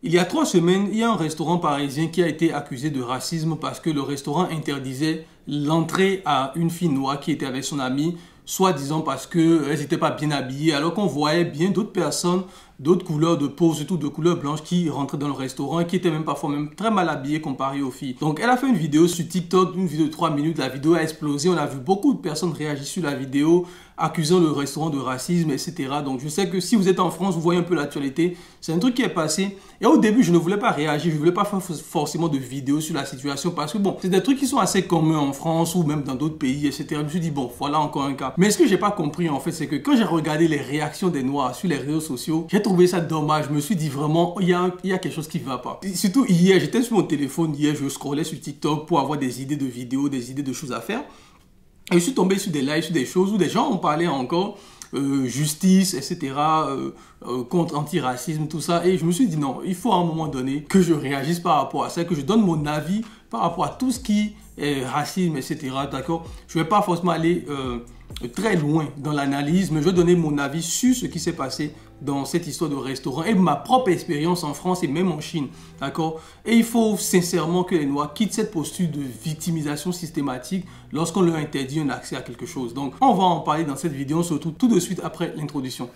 Il y a 3 semaines, il y a un restaurant parisien qui a été accusé de racisme parce que le restaurant interdisait l'entrée à une fille noire qui était avec son amie, soi-disant parce qu'elles n'étaient pas bien habillées, alors qu'on voyait bien d'autres personnes, d'autres couleurs de peau, surtout de couleur blanche, qui rentraient dans le restaurant et qui étaient même parfois même très mal habillées comparées aux filles. Donc elle a fait une vidéo sur TikTok, une vidéo de 3 minutes, la vidéo a explosé, on a vu beaucoup de personnes réagir sur la vidéo, accusant le restaurant de racisme, etc. Donc je sais que si vous êtes en France, vous voyez un peu l'actualité, c'est un truc qui est passé. Et au début, je ne voulais pas réagir, je ne voulais pas faire forcément de vidéos sur la situation parce que bon, c'est des trucs qui sont assez communs en France ou même dans d'autres pays, etc. Je me suis dit, bon, voilà encore un cas. Mais ce que j'ai pas compris en fait, c'est que quand j'ai regardé les réactions des Noirs sur les réseaux sociaux, j'ai trouvé ça dommage. Je me suis dit vraiment, il y a quelque chose qui ne va pas. Et surtout hier, j'étais sur mon téléphone, hier, je scrollais sur TikTok pour avoir des idées de vidéos, des idées de choses à faire. Et je suis tombé sur des lives, sur des choses où des gens ont parlé encore justice, etc., contre anti-racisme, tout ça. Et je me suis dit non, il faut à un moment donné que je réagisse par rapport à ça, que je donne mon avis par rapport à tout ce qui est racisme, etc., d'accord? Je ne vais pas forcément aller très loin dans l'analyse, mais je vais donner mon avis sur ce qui s'est passé dans cette histoire de restaurant et ma propre expérience en France et même en Chine, d'accord? Et il faut sincèrement que les Noirs quittent cette posture de victimisation systématique lorsqu'on leur interdit un accès à quelque chose. Donc, on va en parler dans cette vidéo, surtout tout de suite après l'introduction.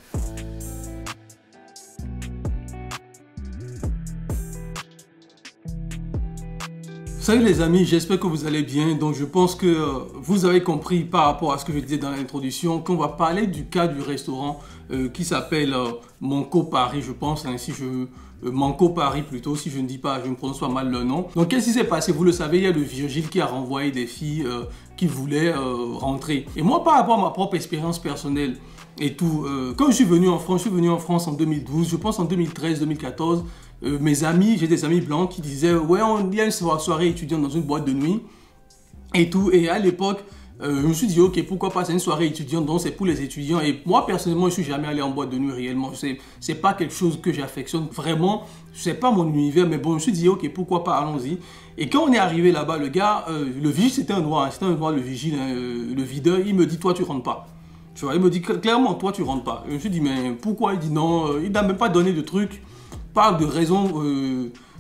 Salut les amis, j'espère que vous allez bien. Donc je pense que vous avez compris par rapport à ce que je disais dans l'introduction qu'on va parler du cas du restaurant qui s'appelle Manco Paris, je pense, hein, Manco Paris plutôt, si je ne dis pas, je ne prononce pas mal le nom. Donc qu'est-ce qui s'est passé? Vous le savez, il y a le Virgile qui a renvoyé des filles qui voulaient rentrer. Et moi, par rapport à ma propre expérience personnelle et tout, quand je suis venu en France en 2012, je pense en 2013-2014, mes amis, j'ai des amis blancs qui disaient ouais, il y a une soirée étudiante dans une boîte de nuit et tout. Et à l'époque, je me suis dit ok, pourquoi pas, c'est une soirée étudiante, donc c'est pour les étudiants. Et moi personnellement, je suis jamais allé en boîte de nuit réellement. C'est pas quelque chose que j'affectionne vraiment. C'est pas mon univers, mais bon, je me suis dit ok, pourquoi pas, allons-y. Et quand on est arrivé là-bas, le gars, le vigile, c'était un noir, le vigile, hein, le videur, il me dit toi tu rentres pas. Tu vois, il me dit clairement toi tu rentres pas. Et je me suis dit mais pourquoi? Il dit non, il n'a même pas donné de truc. Parle de raisons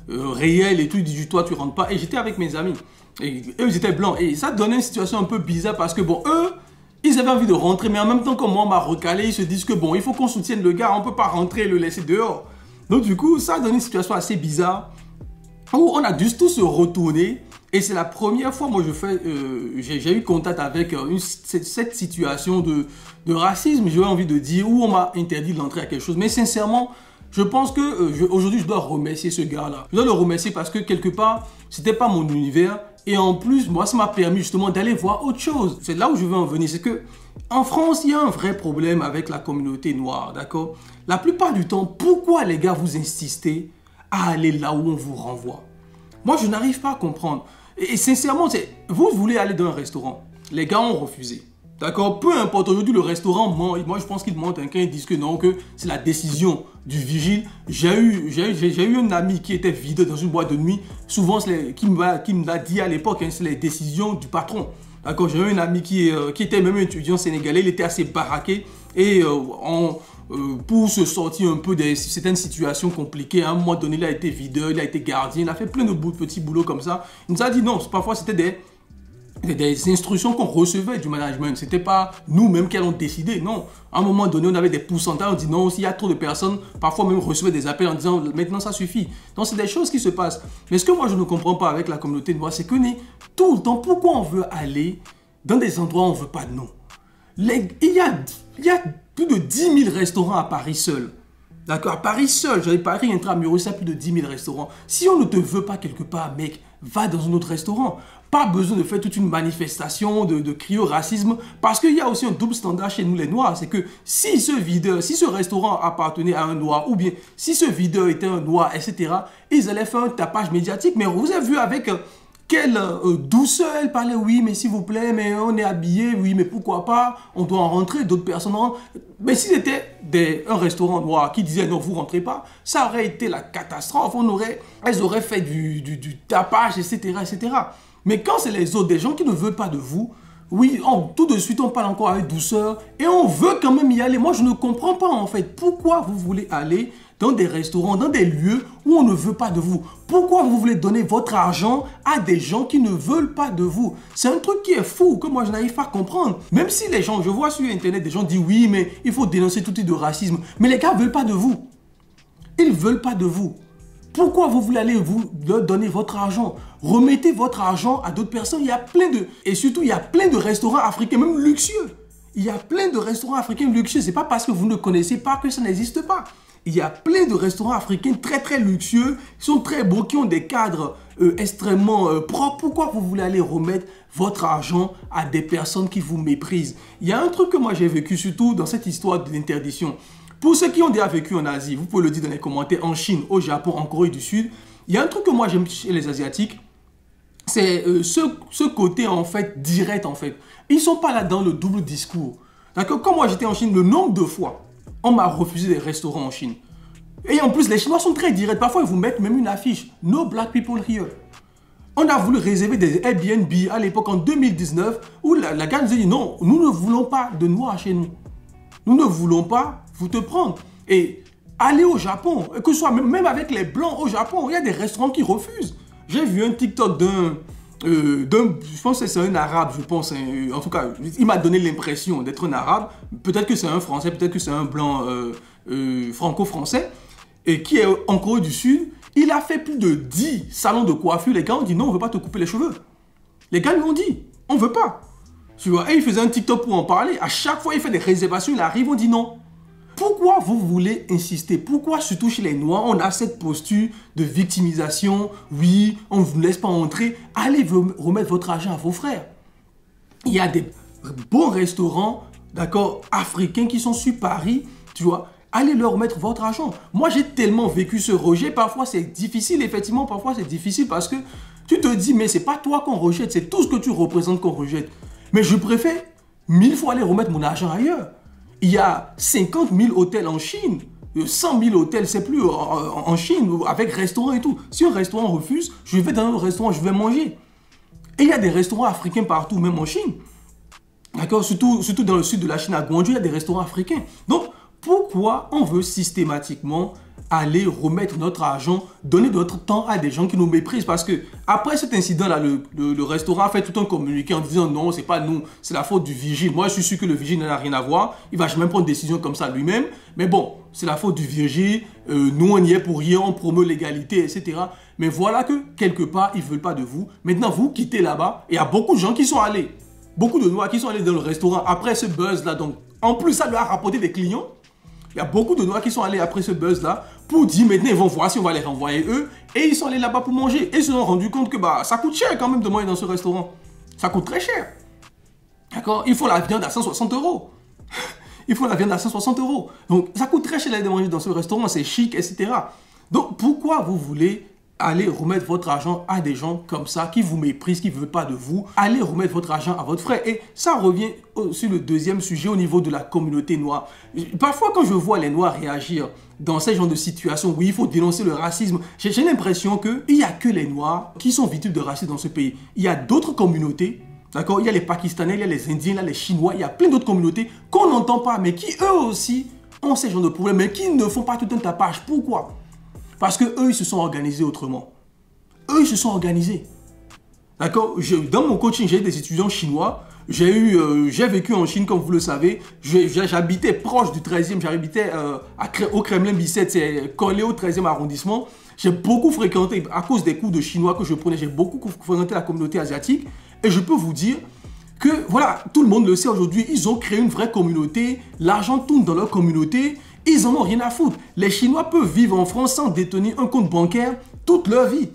réelles et tout, il dit toi tu rentres pas. Et j'étais avec mes amis et eux ils étaient blancs et ça donnait une situation un peu bizarre parce que bon, eux ils avaient envie de rentrer, mais en même temps comme moi on m'a recalé, ils se disent que bon, il faut qu'on soutienne le gars, on peut pas rentrer et le laisser dehors. Donc du coup ça a donné une situation assez bizarre où on a dû tous se retourner. Et c'est la première fois, moi, j'ai eu contact avec cette situation de racisme, j'ai envie de dire, où on m'a interdit de l'entrée à quelque chose. Mais sincèrement, je pense que aujourd'hui, je dois remercier ce gars-là. Je dois le remercier parce que quelque part, c'était pas mon univers. Et en plus, moi, ça m'a permis justement d'aller voir autre chose. C'est là où je veux en venir. C'est que en France, il y a un vrai problème avec la communauté noire, d'accord? La plupart du temps, pourquoi les gars vous insistez à aller là où on vous renvoie? Moi, je n'arrive pas à comprendre. Et sincèrement, vous voulez aller dans un restaurant. Les gars ont refusé. D'accord? Peu importe, aujourd'hui le restaurant ment. Moi je pense qu'ils mentent quand ils disent que non, que c'est la décision du vigile. J'ai eu un ami qui était vide dans une boîte de nuit. Souvent, qui me l'a dit à l'époque, hein, c'est les décisions du patron. D'accord? J'ai eu un ami qui était même un étudiant sénégalais, il était assez baraqué. Et pour se sortir un peu de certaines situations compliquées, à un moment donné, il a été videur, il a été gardien, il a fait plein de petits boulots comme ça. Il nous a dit non, parfois c'était des instructions qu'on recevait du management. C'était pas nous-mêmes qui allons décider, non. À un moment donné, on avait des pourcentages, on dit non, s'il y a trop de personnes, parfois même recevaient des appels en disant maintenant ça suffit. Donc c'est des choses qui se passent. Mais ce que moi je ne comprends pas avec la communauté noire, c'est que tout le temps, pourquoi on veut aller dans des endroits où on ne veut pas de nom? Il y a plus de 10 000 restaurants à Paris seul. D'accord, à Paris seul, Paris intramuros, ça a plus de 10 000 restaurants. Si on ne te veut pas quelque part, mec, va dans un autre restaurant. Pas besoin de faire toute une manifestation de crier au racisme, parce qu'il y a aussi un double standard chez nous les Noirs. C'est que si ce restaurant appartenait à un Noir, ou bien si ce videur était un Noir, etc., ils allaient faire un tapage médiatique. Mais vous avez vu avec quelle douceur elle parlait, oui, mais s'il vous plaît, mais on est habillé, oui, mais pourquoi pas, on doit en rentrer, d'autres personnes rentrent. Mais si c'était un restaurant noir qui disait non, vous rentrez pas, ça aurait été la catastrophe, elles auraient fait du tapage, etc., etc. Mais quand c'est les autres, des gens qui ne veulent pas de vous, oui, tout de suite on parle encore avec douceur et on veut quand même y aller. Moi je ne comprends pas en fait pourquoi vous voulez aller dans des restaurants, dans des lieux où on ne veut pas de vous. Pourquoi vous voulez donner votre argent à des gens qui ne veulent pas de vous? C'est un truc qui est fou, que moi je n'arrive pas à comprendre. Même si les gens, je vois sur Internet, des gens disent oui, mais il faut dénoncer tout type de racisme. Mais les gars ne veulent pas de vous. Ils ne veulent pas de vous. Pourquoi vous voulez aller vous leur donner votre argent? Remettez votre argent à d'autres personnes. Il y a plein de... Et surtout, il y a plein de restaurants africains, même luxueux. Il y a plein de restaurants africains luxueux. Ce n'est pas parce que vous ne connaissez pas que ça n'existe pas. Il y a plein de restaurants africains très très luxueux, qui sont très beaux, qui ont des cadres extrêmement propres. Pourquoi vous voulez aller remettre votre argent à des personnes qui vous méprisent? Il y a un truc que moi j'ai vécu surtout dans cette histoire de l'interdiction. Pour ceux qui ont déjà vécu en Asie, vous pouvez le dire dans les commentaires, en Chine, au Japon, en Corée du Sud, il y a un truc que moi j'aime chez les Asiatiques, c'est ce côté en fait direct en fait. Ils ne sont pas là dans le double discours. D'accord? Quand moi j'étais en Chine, le nombre de fois, on m'a refusé des restaurants en Chine. Et en plus, les Chinois sont très directs. Parfois, ils vous mettent même une affiche. No black people here. On a voulu réserver des Airbnb à l'époque en 2019 où la gare nous a dit non, nous ne voulons pas de noirs chez nous. Nous ne voulons pas vous te prendre. Et aller au Japon, que ce soit même avec les blancs au Japon, il y a des restaurants qui refusent. J'ai vu un TikTok je pense que c'est un arabe, je pense. En tout cas, il m'a donné l'impression d'être un arabe. Peut-être que c'est un français, peut-être que c'est un blanc franco-français. Et qui est en Corée du Sud. Il a fait plus de 10 salons de coiffure. Les gars ont dit non, on ne veut pas te couper les cheveux. Les gars lui ont dit, on ne veut pas. Tu vois, et il faisait un TikTok pour en parler. À chaque fois, il fait des réservations, il arrive, on dit non. Pourquoi vous voulez insister? Pourquoi, surtout chez les Noirs, on a cette posture de victimisation? Oui, on ne vous laisse pas entrer. Allez remettre votre argent à vos frères. Il y a des bons restaurants, d'accord, africains qui sont sur Paris, tu vois. Allez leur remettre votre argent. Moi, j'ai tellement vécu ce rejet. Parfois, c'est difficile. Effectivement, parfois, c'est difficile parce que tu te dis, mais c'est pas toi qu'on rejette, c'est tout ce que tu représentes qu'on rejette. Mais je préfère 1000 fois aller remettre mon argent ailleurs. Il y a 50 000 hôtels en Chine, 100 000 hôtels, c'est plus en Chine, avec restaurant et tout. Si un restaurant refuse, je vais dans un restaurant, je vais manger. Et il y a des restaurants africains partout, même en Chine. D'accord, surtout dans le sud de la Chine, à Guangzhou, il y a des restaurants africains. Donc, pourquoi on veut systématiquement aller remettre notre argent, donner notre temps à des gens qui nous méprisent? Parce que après cet incident-là, le restaurant a fait tout un communiqué en disant non, c'est pas nous, c'est la faute du vigile. Moi, je suis sûr que le vigile n'a rien à voir. Il va jamais prendre une décision comme ça lui-même. Mais bon, c'est la faute du vigile. Nous, on y est pour rien, on promeut l'égalité, etc. Mais voilà que quelque part, ils ne veulent pas de vous. Maintenant, vous quittez là-bas. Et il y a beaucoup de gens qui sont allés. Beaucoup de Noirs qui sont allés dans le restaurant après ce buzz-là. Donc, en plus, ça leur a rapporté des clients. Il y a beaucoup de Noirs qui sont allés après ce buzz-là pour dire maintenant ils vont voir si on va les renvoyer eux. Et ils sont allés là-bas pour manger. Et ils se sont rendus compte que ça coûte cher quand même de manger dans ce restaurant. Ça coûte très cher. D'accord? Il faut la viande à 160 €. Il faut la viande à 160 €. Donc ça coûte très cher de manger dans ce restaurant. C'est chic, etc. Donc pourquoi vous voulez aller remettre votre argent à des gens comme ça, qui vous méprisent, qui ne veulent pas de vous? Allez remettre votre argent à votre frère. Et ça revient sur le deuxième sujet au niveau de la communauté noire. Parfois, quand je vois les Noirs réagir dans ce genre de situation où il faut dénoncer le racisme, j'ai l'impression qu'il n'y a que les Noirs qui sont victimes de racisme dans ce pays. Il y a d'autres communautés, d'accord? Il y a les Pakistanais, il y a les Indiens, il y a les Chinois, il y a plein d'autres communautés qu'on n'entend pas, mais qui eux aussi ont ce genre de problèmes, mais qui ne font pas tout un tapage. Pourquoi? Parce qu'eux, ils se sont organisés autrement. Eux, ils se sont organisés. D'accord? Dans mon coaching, j'ai des étudiants chinois. J'ai vécu en Chine, comme vous le savez. J'habitais proche du 13e. J'habitais au Kremlin-Bicêtre. C'est collé au 13e arrondissement. J'ai beaucoup fréquenté, à cause des cours de chinois que je prenais, j'ai beaucoup fréquenté la communauté asiatique. Et je peux vous dire que, voilà, tout le monde le sait aujourd'hui, ils ont créé une vraie communauté. L'argent tourne dans leur communauté. Ils n'en ont rien à foutre. Les Chinois peuvent vivre en France sans détenir un compte bancaire toute leur vie.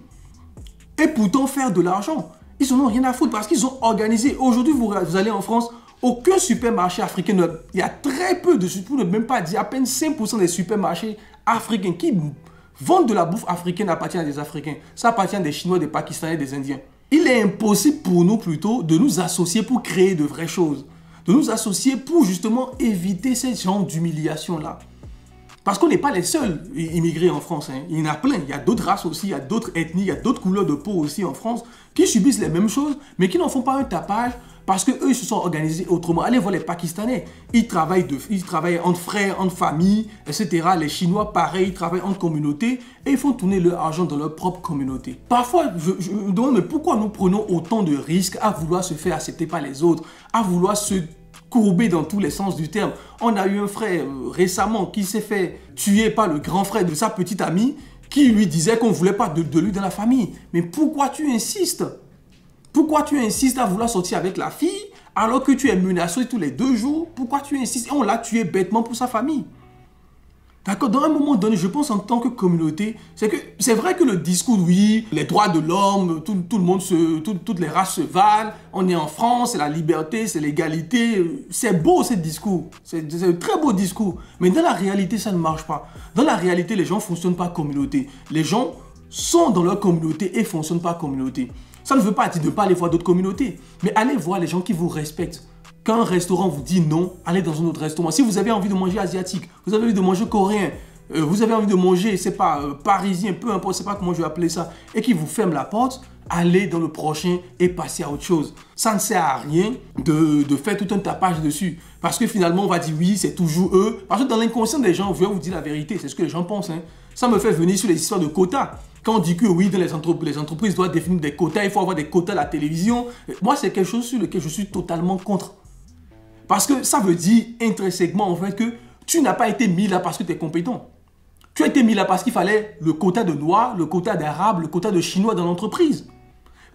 Et pourtant faire de l'argent. Ils n'en ont rien à foutre parce qu'ils ont organisé. Aujourd'hui, vous allez en France, aucun supermarché africain, il y a très peu de, pour ne même pas dire, à peine 5% des supermarchés africains qui vendent de la bouffe africaine appartiennent à des Africains. Ça appartient à des Chinois, des Pakistanais, des Indiens. Il est impossible pour nous plutôt de nous associer pour créer de vraies choses. De nous associer pour justement éviter ce genre d'humiliation-là. Parce qu'on n'est pas les seuls immigrés en France. Hein. Il y en a plein. Il y a d'autres races aussi, il y a d'autres ethnies, il y a d'autres couleurs de peau aussi en France qui subissent les mêmes choses, mais qui n'en font pas un tapage Parce qu'eux, ils se sont organisés autrement. Allez voir les Pakistanais. Ils travaillent entre frères, entre familles, etc. Les Chinois, pareil, ils travaillent entre communautés et ils font tourner leur argent dans leur propre communauté. Parfois, je me demande, mais pourquoi nous prenons autant de risques à vouloir se faire accepter par les autres, à vouloir se courbé dans tous les sens du terme. On a eu un frère récemment qui s'est fait tuer par le grand frère de sa petite amie qui lui disait qu'on ne voulait pas de lui dans la famille. Mais pourquoi tu insistes? Pourquoi tu insistes à vouloir sortir avec la fille alors que tu es menacé tous les 2 jours? Pourquoi tu insistes? Et on l'a tué bêtement pour sa famille. D'accord, dans un moment donné, je pense en tant que communauté, c'est vrai que le discours, oui, les droits de l'homme, tout le monde, toutes les races se valent, on est en France, c'est la liberté, c'est l'égalité, c'est beau ce discours, c'est un très beau discours, mais dans la réalité, ça ne marche pas. Dans la réalité, les gens ne fonctionnent pas communauté, les gens sont dans leur communauté et ne fonctionnent pas communauté. Ça ne veut pas dire de ne pas aller voir d'autres communautés, mais allez voir les gens qui vous respectent. Quand un restaurant vous dit non, allez dans un autre restaurant. Si vous avez envie de manger asiatique, vous avez envie de manger coréen, vous avez envie de manger, c'est pas parisien, peu importe, c'est pas comment je vais appeler ça, et qui vous ferme la porte, allez dans le prochain et passez à autre chose. Ça ne sert à rien de faire tout un tapage dessus. Parce que finalement, on va dire oui, c'est toujours eux. Parce que dans l'inconscient des gens, je vais vous dire la vérité, c'est ce que les gens pensent. Hein. Ça me fait venir sur les histoires de quotas. Quand on dit que oui, dans les entreprises doivent définir des quotas, il faut avoir des quotas à la télévision. Moi, c'est quelque chose sur lequel je suis totalement contre. Parce que ça veut dire intrinsèquement en fait que tu n'as pas été mis là parce que tu es compétent. Tu as été mis là parce qu'il fallait le quota de Noirs, le quota d'Arabes, le quota de Chinois dans l'entreprise.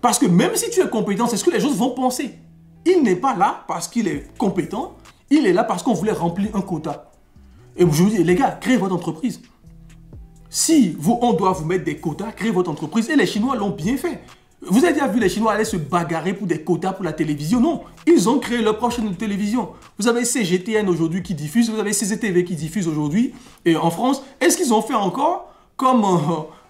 Parce que même si tu es compétent, c'est ce que les gens vont penser. Il n'est pas là parce qu'il est compétent, il est là parce qu'on voulait remplir un quota. Et je vous dis, les gars, créez votre entreprise. Si on doit vous mettre des quotas, créez votre entreprise. Et les Chinois l'ont bien fait. Vous avez déjà vu les Chinois aller se bagarrer pour des quotas pour la télévision? Non, ils ont créé leur propre chaîne de télévision. Vous avez CGTN aujourd'hui qui diffuse, vous avez CCTV qui diffuse aujourd'hui en France. Est-ce qu'ils ont fait encore comme,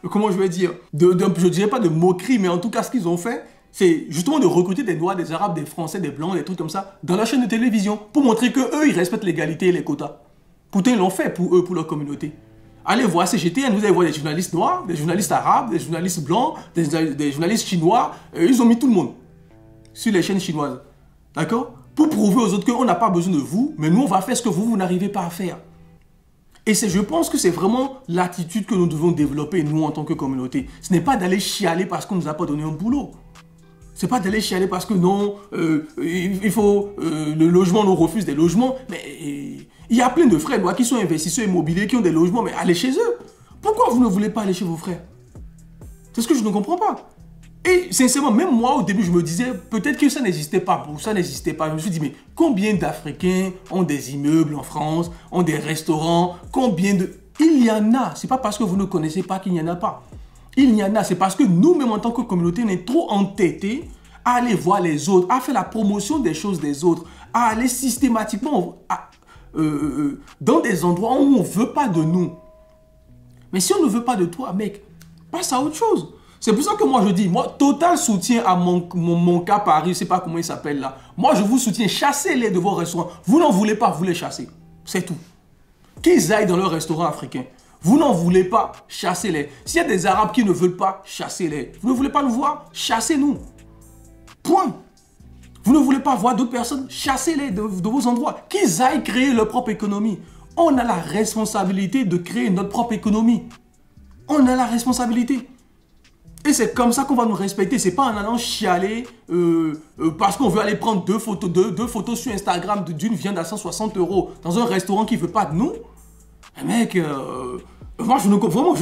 comment je vais dire, je ne dirais pas de moquerie, mais en tout cas ce qu'ils ont fait, c'est justement de recruter des Noirs, des Arabes, des Français, des Blancs, des trucs comme ça, dans la chaîne de télévision, pour montrer qu'eux, ils respectent l'égalité et les quotas. Pourtant, ils l'ont fait pour eux, pour leur communauté. Allez voir CGTN, vous allez voir des journalistes noirs, des journalistes arabes, des journalistes blancs, des journalistes chinois. Ils ont mis tout le monde sur les chaînes chinoises. D'accord? Pour prouver aux autres qu'on n'a pas besoin de vous, mais nous, on va faire ce que vous n'arrivez pas à faire. Et je pense que c'est vraiment l'attitude que nous devons développer, nous, en tant que communauté. Ce n'est pas d'aller chialer parce qu'on ne nous a pas donné un boulot. Ce n'est pas d'aller chialer parce que non, il faut, le logement, nous refuse des logements. Mais il y a plein de frères noirs qui sont investisseurs immobiliers, qui ont des logements, mais allez chez eux. Pourquoi vous ne voulez pas aller chez vos frères? C'est ce que je ne comprends pas. Et sincèrement, même moi, au début, je me disais, peut-être que ça n'existait pas. Pour ça n'existait pas. Je me suis dit, mais combien d'Africains ont des immeubles en France, ont des restaurants, combien de... Il y en a. Ce n'est pas parce que vous ne connaissez pas qu'il n'y en a pas. Il y en a, c'est parce que nous-mêmes en tant que communauté, on est trop entêtés à aller voir les autres, à faire la promotion des choses des autres, à aller systématiquement dans des endroits où on ne veut pas de nous. Mais si on ne veut pas de toi, mec, passe à autre chose. C'est pour ça que moi je dis, moi, total soutien à mon cas Paris, je ne sais pas comment il s'appelle là. Moi je vous soutiens, chassez-les de vos restaurants. Vous n'en voulez pas, vous les chassez. C'est tout. Qu'ils aillent dans leur restaurant africain. Vous n'en voulez pas, chassez-les. S'il y a des Arabes qui ne veulent pas, chassez-les. Vous ne voulez pas nous voir, chassez-nous. Point. Vous ne voulez pas voir d'autres personnes, chassez-les de vos endroits. Qu'ils aillent créer leur propre économie. On a la responsabilité de créer notre propre économie. On a la responsabilité. Et c'est comme ça qu'on va nous respecter. C'est pas en allant chialer parce qu'on veut aller prendre deux photos sur Instagram d'une viande à 160 € dans un restaurant qui ne veut pas de nous. Mec, moi je ne comprends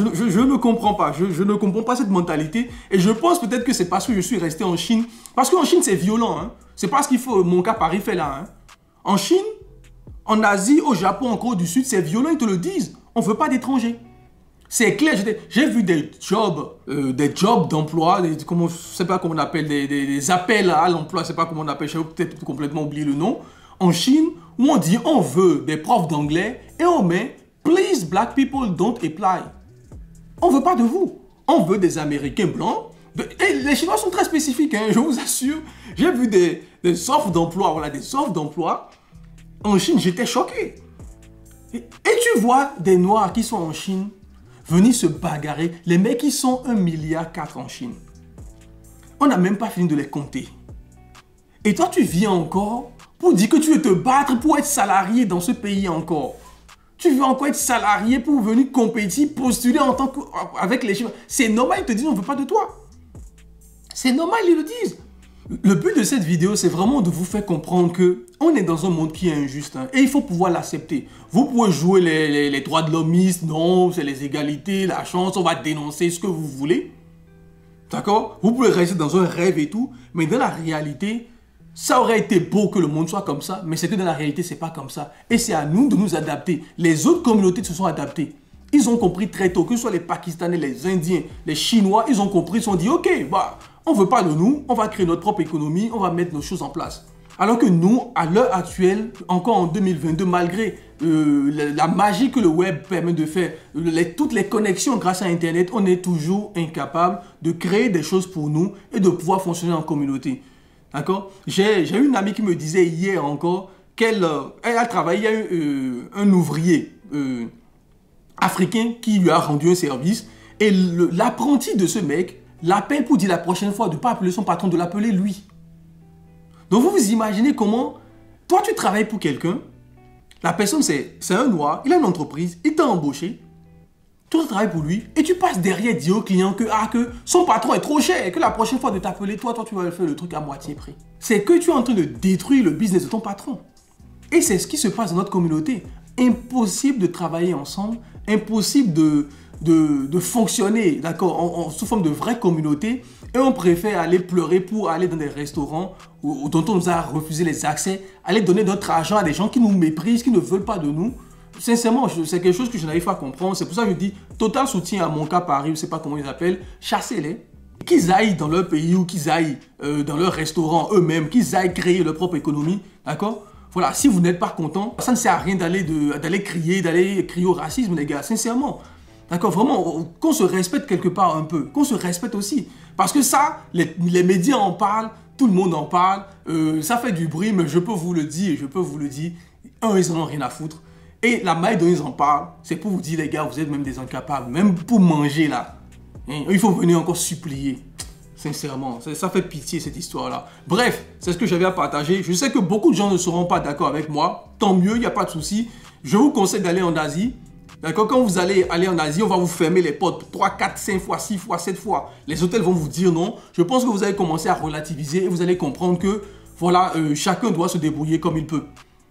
pas. Je ne comprends pas cette mentalité. Et je pense peut-être que c'est parce que je suis resté en Chine. Parce qu'en Chine, c'est violent. Hein. C'est pas ce qu'il faut, mon cas Paris fait là. Hein. En Chine, en Asie, au Japon, en Corée du Sud, c'est violent, ils te le disent. On ne veut pas d'étrangers. C'est clair, j'ai vu des jobs d'emploi, je ne sais pas comment on appelle, des appels à l'emploi, je ne sais pas comment on appelle, j'ai peut-être complètement oublié le nom, en Chine, où on dit on veut des profs d'anglais et on met please black people don't apply. On ne veut pas de vous, on veut des Américains blancs. Et les Chinois sont très spécifiques, hein, je vous assure. J'ai vu des offres d'emploi, voilà, des offres d'emploi. En Chine, j'étais choqué. Et tu vois des Noirs qui sont en Chine venir se bagarrer. Les mecs qui sont 1,4 milliard en Chine. On n'a même pas fini de les compter. Et toi, tu viens encore pour dire que tu veux te battre pour être salarié dans ce pays encore. Tu veux encore être salarié pour venir compétir, postuler en tant avec les Chinois. C'est normal, ils te disent on ne veut pas de toi. C'est normal, ils le disent. Le but de cette vidéo, c'est vraiment de vous faire comprendre que on est dans un monde qui est injuste, hein, et il faut pouvoir l'accepter. Vous pouvez jouer les droits de l'hommisme, non, c'est les égalités, la chance, on va dénoncer ce que vous voulez. D'accord? Vous pouvez rester dans un rêve et tout, mais dans la réalité, ça aurait été beau que le monde soit comme ça, mais c'est que dans la réalité, c'est pas comme ça. Et c'est à nous de nous adapter. Les autres communautés se sont adaptées. Ils ont compris très tôt, que ce soit les Pakistanais, les Indiens, les Chinois, ils ont compris, ils se sont dit, ok, bah, on ne veut pas de nous, on va créer notre propre économie, on va mettre nos choses en place. Alors que nous, à l'heure actuelle, encore en 2022, malgré la magie que le web permet de faire, toutes les connexions grâce à Internet, on est toujours incapable de créer des choses pour nous et de pouvoir fonctionner en communauté. D'accord? J'ai une amie qui me disait hier encore qu'elle a travaillé, il y a eu un ouvrier africain qui lui a rendu un service et l'apprenti de ce mec l'appelle pour dire la prochaine fois de ne pas appeler son patron, de l'appeler lui. Donc vous vous imaginez comment, toi tu travailles pour quelqu'un, la personne c'est un noir, il a une entreprise, il t'a embauché, toi tu travailles pour lui et tu passes derrière dire au client que son patron est trop cher et que la prochaine fois de t'appeler, toi tu vas faire le truc à moitié prix. C'est que tu es en train de détruire le business de ton patron. Et c'est ce qui se passe dans notre communauté. Impossible de travailler ensemble, impossible de fonctionner, d'accord, sous forme de vraie communauté, et on préfère aller pleurer pour aller dans des restaurants dont on nous a refusé les accès, aller donner notre argent à des gens qui nous méprisent, qui ne veulent pas de nous. Sincèrement, c'est quelque chose que je n'arrive pas à comprendre. C'est pour ça que je dis total soutien à Monka Paris, je ne sais pas comment ils appellent, chassez-les. Qu'ils aillent dans leur pays ou qu'ils aillent dans leur restaurant eux-mêmes, qu'ils aillent créer leur propre économie, d'accord? Voilà, si vous n'êtes pas content, ça ne sert à rien d'aller crier au racisme, les gars, sincèrement. D'accord, vraiment, qu'on se respecte quelque part un peu, qu'on se respecte aussi. Parce que ça, les médias en parlent, tout le monde en parle, ça fait du bruit, mais je peux vous le dire, ils en ont rien à foutre. Et la manière dont ils en parlent, c'est pour vous dire, les gars, vous êtes même des incapables, même pour manger là. Hein, il faut venir encore supplier. Sincèrement, ça fait pitié cette histoire-là. Bref, c'est ce que j'avais à partager. Je sais que beaucoup de gens ne seront pas d'accord avec moi. Tant mieux, il n'y a pas de souci. Je vous conseille d'aller en Asie. D'accord? Quand vous allez aller en Asie, on va vous fermer les portes 3, 4, 5 fois, 6 fois, 7 fois. Les hôtels vont vous dire non. Je pense que vous allez commencer à relativiser et vous allez comprendre que voilà, chacun doit se débrouiller comme il peut.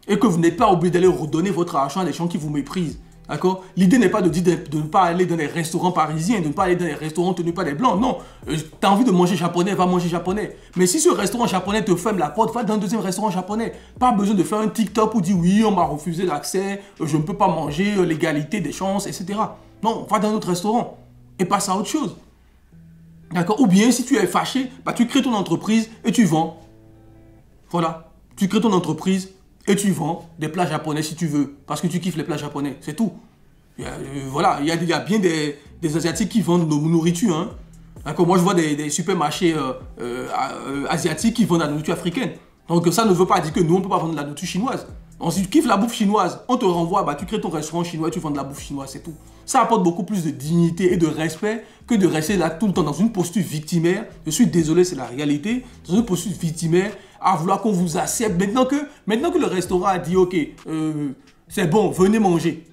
Et que vous n'êtes pas obligé d'aller redonner votre argent à des gens qui vous méprisent. D'accord? L'idée n'est pas de dire de ne pas aller dans les restaurants parisiens, de ne pas aller dans les restaurants tenus par des blancs. Non, tu as envie de manger japonais, va manger japonais. Mais si ce restaurant japonais te ferme la porte, va dans un deuxième restaurant japonais. Pas besoin de faire un TikTok pour dire oui, on m'a refusé l'accès, je ne peux pas manger, l'égalité des chances, etc. Non, va dans un autre restaurant et passe à autre chose. D'accord? Ou bien si tu es fâché, bah, tu crées ton entreprise et tu vends. Voilà. Tu crées ton entreprise et tu vends des plats japonais si tu veux, parce que tu kiffes les plats japonais, c'est tout. Voilà, il y a bien des Asiatiques qui vendent nos nourritures. Hein. D'accord, moi je vois des supermarchés asiatiques qui vendent la nourriture africaine. Donc ça ne veut pas dire que nous on ne peut pas vendre de la nourriture chinoise. Donc si tu kiffes la bouffe chinoise, on te renvoie, bah, tu crées ton restaurant chinois et tu vends de la bouffe chinoise, c'est tout. Ça apporte beaucoup plus de dignité et de respect que de rester là tout le temps dans une posture victimaire. Je suis désolé, c'est la réalité. Dans une posture victimaire, à vouloir qu'on vous accepte. Maintenant que le restaurant a dit, ok, c'est bon, venez manger.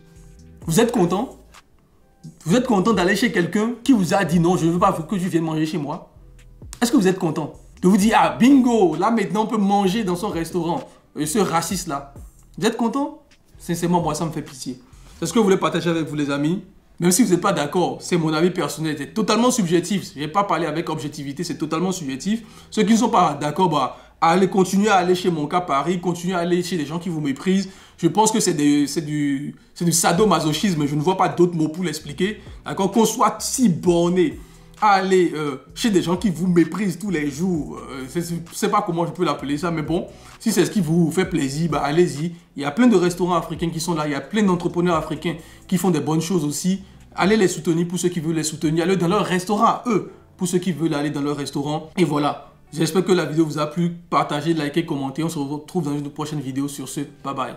Vous êtes content? Vous êtes content d'aller chez quelqu'un qui vous a dit non, je ne veux pas que tu viennes manger chez moi? Est-ce que vous êtes content de vous dire, ah bingo, là maintenant on peut manger dans son restaurant, ce raciste-là? Vous êtes content? Sincèrement, moi ça me fait pitié. C'est ce que je voulais partager avec vous les amis. Même si vous n'êtes pas d'accord, c'est mon avis personnel, c'est totalement subjectif. Je n'ai pas parlé avec objectivité, c'est totalement subjectif. Ceux qui ne sont pas d'accord, bah, continuez à aller chez Monka Paris, continuez à aller chez des gens qui vous méprisent. Je pense que c'est du sadomasochisme, je ne vois pas d'autres mots pour l'expliquer. D'accord? Qu'on soit si borné à aller chez des gens qui vous méprisent tous les jours, je ne sais pas comment je peux l'appeler ça, mais bon, si c'est ce qui vous fait plaisir, bah, allez-y. Il y a plein de restaurants africains qui sont là, il y a plein d'entrepreneurs africains qui font des bonnes choses aussi. Allez les soutenir pour ceux qui veulent les soutenir, allez dans leur restaurant, eux, pour ceux qui veulent aller dans leur restaurant. Et voilà, j'espère que la vidéo vous a plu, partagez, likez, commentez, on se retrouve dans une prochaine vidéo sur ce, bye bye.